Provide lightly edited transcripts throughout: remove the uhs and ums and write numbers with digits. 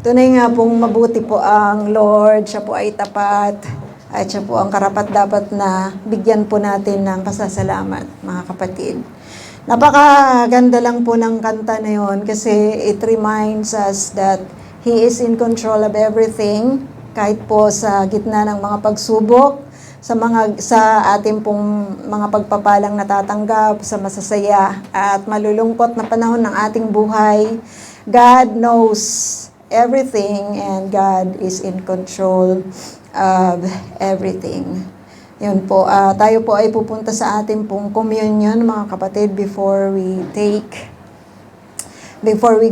Tunay nga pong mabuti po ang Lord, siya po ay tapat, at siya po ang karapat-dapat na bigyan po natin ng pasasalamat, mga kapatid. Napakaganda lang po ng kanta na yon kasi it reminds us that He is in control of everything, kahit po sa gitna ng mga pagsubok, sa ating pong mga pagpapalang natatanggap, sa masasaya at malulungkot na panahon ng ating buhay. God knows everything and God is in control of everything. Yun po, tayo po ay pupunta sa ating pong communion, mga kapatid, before we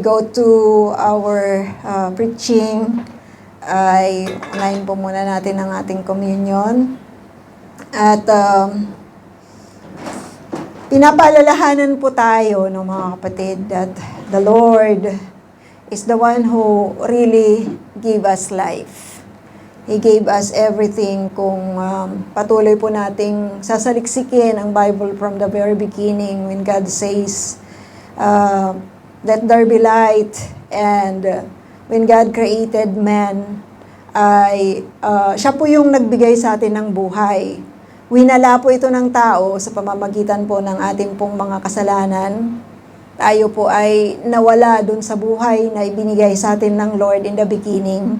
go to our preaching, ay unahin po muna natin ang ating communion. At pinapaalalahanan po tayo, no, mga kapatid, that the Lord is the one who really gave us life. He gave us everything. Kung patuloy po nating sasaliksikin ang Bible from the very beginning, when God says, let there be light, and when God created man, ay siya po yung nagbigay sa atin ng buhay. Winala po ito ng tao sa pamamagitan po ng ating pong mga kasalanan. Tayo po ay nawala dun sa buhay na ibinigay sa atin ng Lord in the beginning.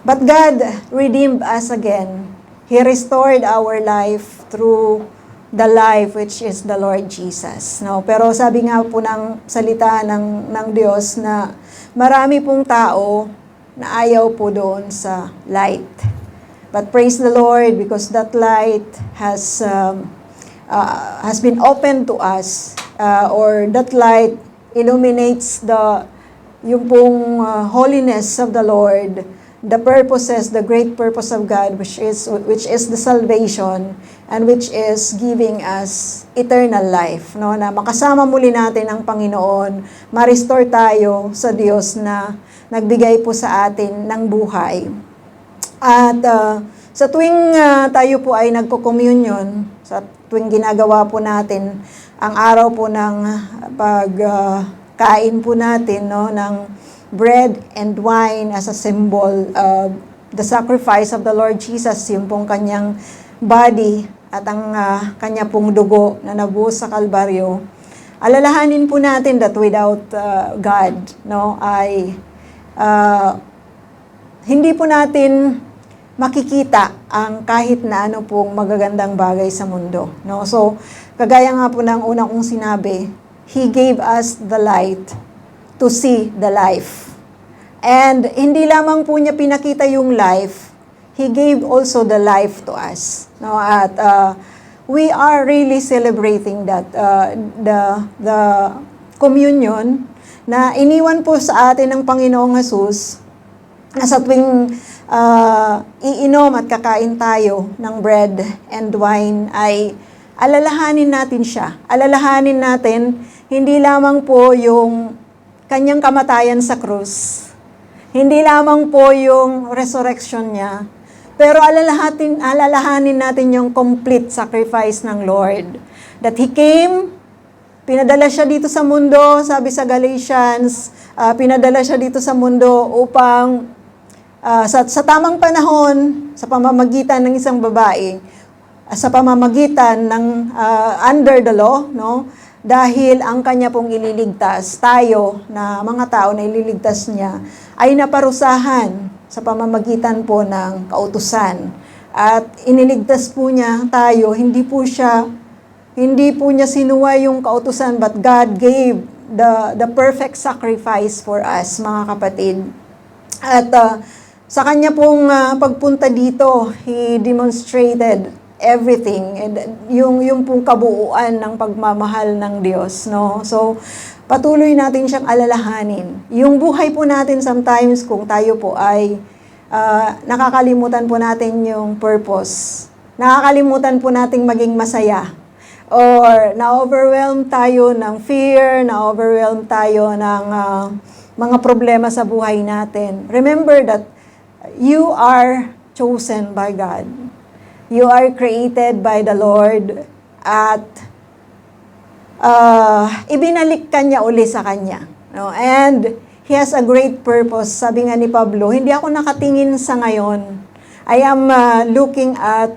But God redeemed us again. He restored our life through the life which is the Lord Jesus. No? Pero sabi nga po ng salita ng Diyos na marami pong tao na ayaw po doon sa light. But praise the Lord because that light has been opened to us, or that light illuminates yung pong holiness of the Lord, the purposes, the great purpose of God, which is the salvation and which is giving us eternal life, no? Na makasama muli natin ang Panginoon, ma-restore tayo sa Diyos na nagbigay po sa atin ng buhay. At sa tuwing tayo po ay nagko-communion, sa tuwing ginagawa po natin ang araw po ng pagkain po natin, no, ng bread and wine as a symbol of the sacrifice of the Lord Jesus, yung pong kanyang body at ang kanya pong dugo na nabuhos sa Kalbaryo. Alalahanin po natin that without God, no, ay hindi po natin makikita ang kahit na ano pong magagandang bagay sa mundo, no? So, kagaya nga po ng una kong sinabi, He gave us the light to see the life. And hindi lamang po niya pinakita yung life, He gave also the life to us, no? At we are really celebrating that the communion na iniwan po sa atin ng Panginoong Jesus, na sa tuwing iinom at kakain tayo ng bread and wine ay alalahanin natin siya. Alalahanin natin hindi lamang po yung kanyang kamatayan sa krus, hindi lamang po yung resurrection niya, pero alalahanin natin yung complete sacrifice ng Lord. That He came, pinadala siya dito sa mundo, sabi sa Galatians, pinadala siya dito sa mundo upang sa tamang panahon, sa pamamagitan ng isang babae, sa pamamagitan ng under the law, no? Dahil ang kanya pong ililigtas, tayo na mga tao na ililigtas niya, ay naparusahan sa pamamagitan po ng kautusan. At iniligtas po niya tayo, hindi po niya sinuwa yung kautusan, but God gave the perfect sacrifice for us, mga kapatid. At sa kanya pong pagpunta dito, He demonstrated everything, and yung pong kabuuan ng pagmamahal ng Diyos, no? So, patuloy natin siyang alalahanin. Yung buhay po natin sometimes, kung tayo po ay nakakalimutan po natin yung purpose, nakakalimutan po nating maging masaya, or na-overwhelm tayo ng fear, na-overwhelm tayo ng mga problema sa buhay natin. Remember that you are chosen by God. You are created by the Lord, at ibinalik ka niya uli sa Kanya. No? And He has a great purpose. Sabi nga ni Pablo, hindi ako nakatingin sa ngayon. I am looking at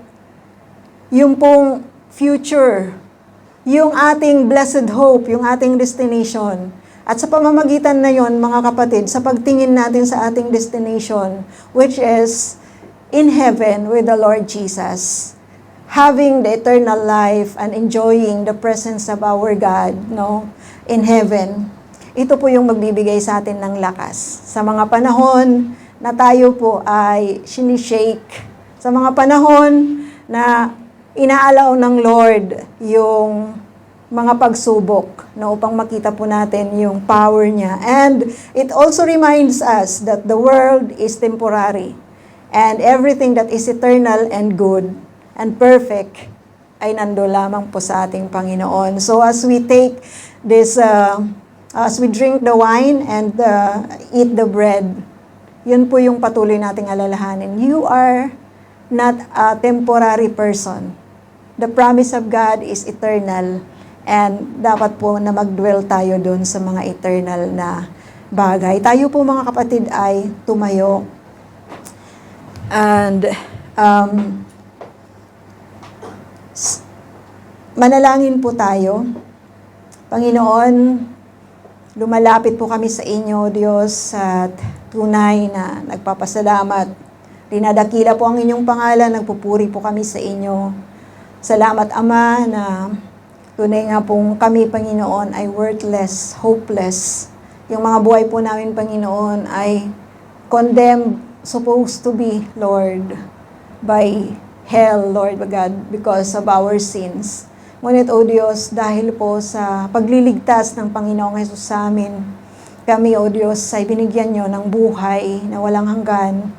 yung pong future, yung ating blessed hope, yung ating destination. At sa pamamagitan na yon, mga kapatid, sa pagtingin natin sa ating destination, which is in heaven with the Lord Jesus, having the eternal life and enjoying the presence of our God, no, in heaven. Ito po yung magbibigay sa atin ng lakas. Sa mga panahon na tayo po ay sinishake, sa mga panahon na inaalaw ng Lord yung mga pagsubok, no, upang makita po natin yung power niya. And it also reminds us that the world is temporary and everything that is eternal and good and perfect ay nando lamang po sa ating Panginoon. So as we take this as we drink the wine and eat the bread, yun po yung patuloy nating alalahanin. You are not a temporary person. The promise of God is eternal, and dapat po na mag-dwell tayo dun sa mga eternal na bagay. Tayo po mga kapatid ay tumayo. And manalangin po tayo. Panginoon, lumalapit po kami sa inyo, Diyos, at tunay na nagpapasalamat. Dinadakila po ang inyong pangalan, nagpupuri po kami sa inyo. Salamat, Ama, na tunay nga pong kami, Panginoon, ay worthless, hopeless. Yung mga buhay po namin, Panginoon, ay condemned, supposed to be, Lord, by hell, Lord God, because of our sins. Ngunit, O Diyos, dahil po sa pagliligtas ng Panginoong Hesus sa amin, kami, O Diyos, ay binigyan nyo ng buhay na walang hanggan.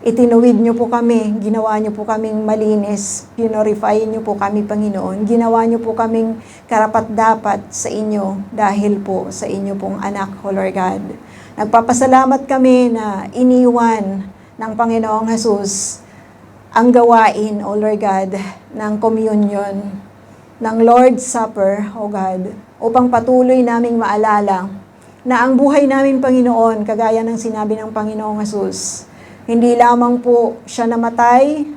Itinuwid nyo po kami, ginawa nyo po kaming malinis, purify nyo po kami, Panginoon. Ginawa nyo po kaming karapat-dapat sa inyo dahil po sa inyo pong anak, O Lord God. Nagpapasalamat kami na iniwan ng Panginoong Hesus ang gawain, O Lord God, ng communion, ng Lord's Supper, O God, upang patuloy naming maalala na ang buhay namin, Panginoon, kagaya ng sinabi ng Panginoong Hesus, hindi lamang po siya namatay,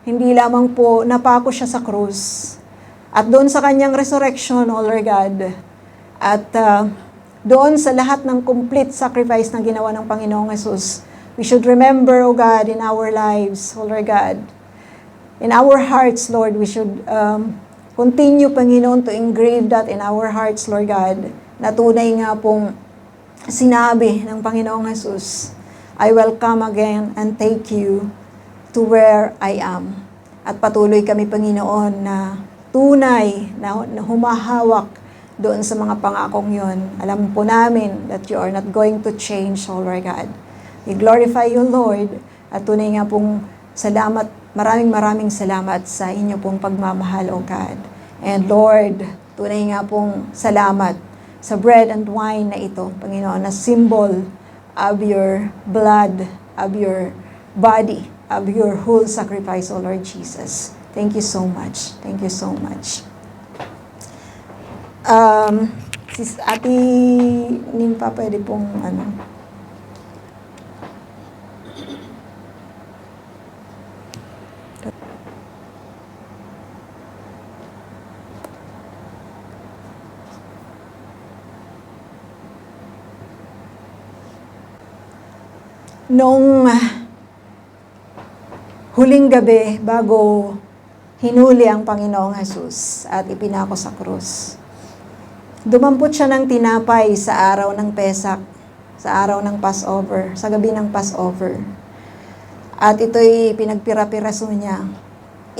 hindi lamang po napako siya sa krus, at doon sa kanyang resurrection, O Lord God, at doon sa lahat ng complete sacrifice na ginawa ng Panginoong Hesus, we should remember, O God, in our lives, O Lord God, in our hearts, Lord, we should continue, Panginoon, to engrave that in our hearts, Lord God, na tunay nga pong sinabi ng Panginoong Hesus, I will come again and take you to where I am. At patuloy kami, Panginoon, na tunay na humahawak doon sa mga pangakong yon. Alam po namin that you are not going to change, O Lord God. We glorify you, Lord, at tunay nga pong salamat, maraming salamat sa inyo pong pagmamahal, O God. And Lord, tunay nga pong salamat sa bread and wine na ito, Panginoon, na symbol of your blood, of your body, of your whole sacrifice, O Lord Jesus. Thank you so much. Thank you so much. Sis Ate Nimpa, pwede pong Noong huling gabi, bago hinuli ang Panginoong Hesus at ipinako sa krus, dumampot siya ng tinapay sa araw ng Pesak, sa araw ng Passover, sa gabi ng Passover. At ito'y pinagpira-piraso niya.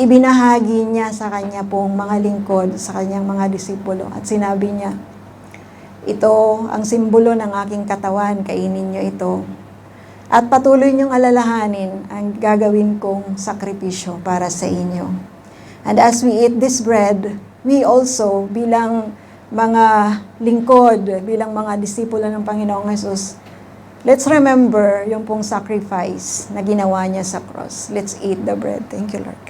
Ibinahagi niya sa kanya pong mga lingkod, sa kanyang mga disipulo. At sinabi niya, ito ang simbolo ng aking katawan, kainin niyo ito. At patuloy niyong alalahanin ang gagawin kong sakripisyo para sa inyo. And as we eat this bread, we also, bilang mga lingkod, bilang mga disipulo ng Panginoong Hesus, let's remember yung pong sacrifice na ginawa niya sa cross. Let's eat the bread. Thank you, Lord.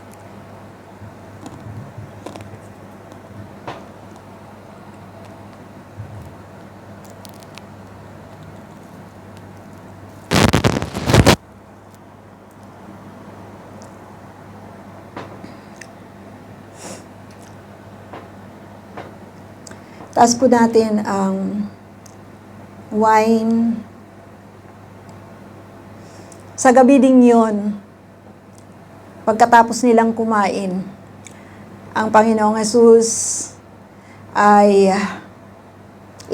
Taas po natin ang wine. Sa gabi ding yun, pagkatapos nilang kumain, ang Panginoong Hesus ay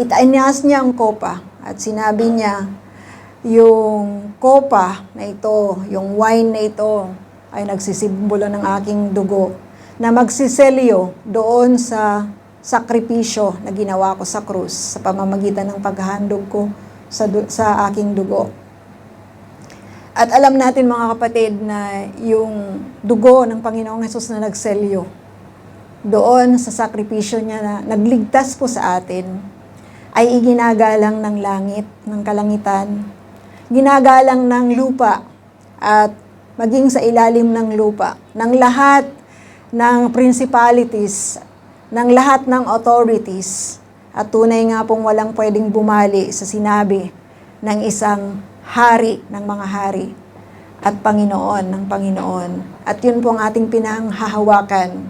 itainas niya ang kopa at sinabi niya, yung kopa na ito, yung wine na ito, ay nagsisimbolo ng aking dugo na magsiselyo doon sa sakripisyo na ginawa ko sa krus sa pamamagitan ng paghahandog ko sa aking dugo. At alam natin mga kapatid na yung dugo ng Panginoong Hesus na nagselyo doon sa sakripisyo niya na nagligtas po sa atin ay iginagalang ng langit, ng kalangitan, ginagalang ng lupa at maging sa ilalim ng lupa, ng lahat ng principalities, ng lahat ng authorities, at tunay nga pong walang pwedeng bumali sa sinabi ng isang hari ng mga hari at Panginoon ng Panginoon. At yun po ang ating pinanghahawakan.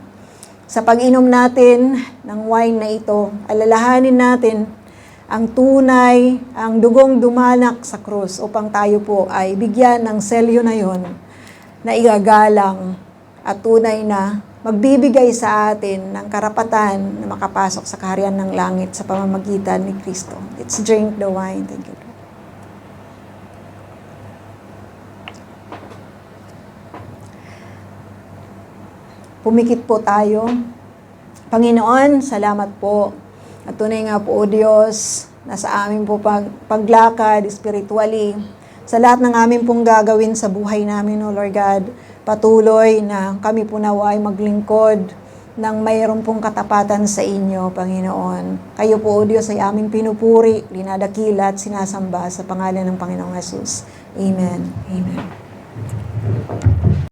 Sa pag-inom natin ng wine na ito, alalahanin natin ang tunay, ang dugong dumanak sa krus upang tayo po ay bigyan ng selyo na yon na igagalang at tunay na magbibigay sa atin ng karapatan na makapasok sa kaharian ng langit sa pamamagitan ni Kristo. Let's drink the wine. Thank you, Lord. Pumikit po tayo. Panginoon, salamat po. At tunay nga po, O Diyos, na sa amin po paglakad spiritually, sa lahat ng amin pong gagawin sa buhay namin, O Lord God, patuloy na kami po naway maglingkod ng mayroon pong katapatan sa inyo, Panginoon. Kayo po, O Diyos, ay aming pinupuri, dinadakila at sinasamba sa pangalan ng Panginoong Hesus. Amen. Amen.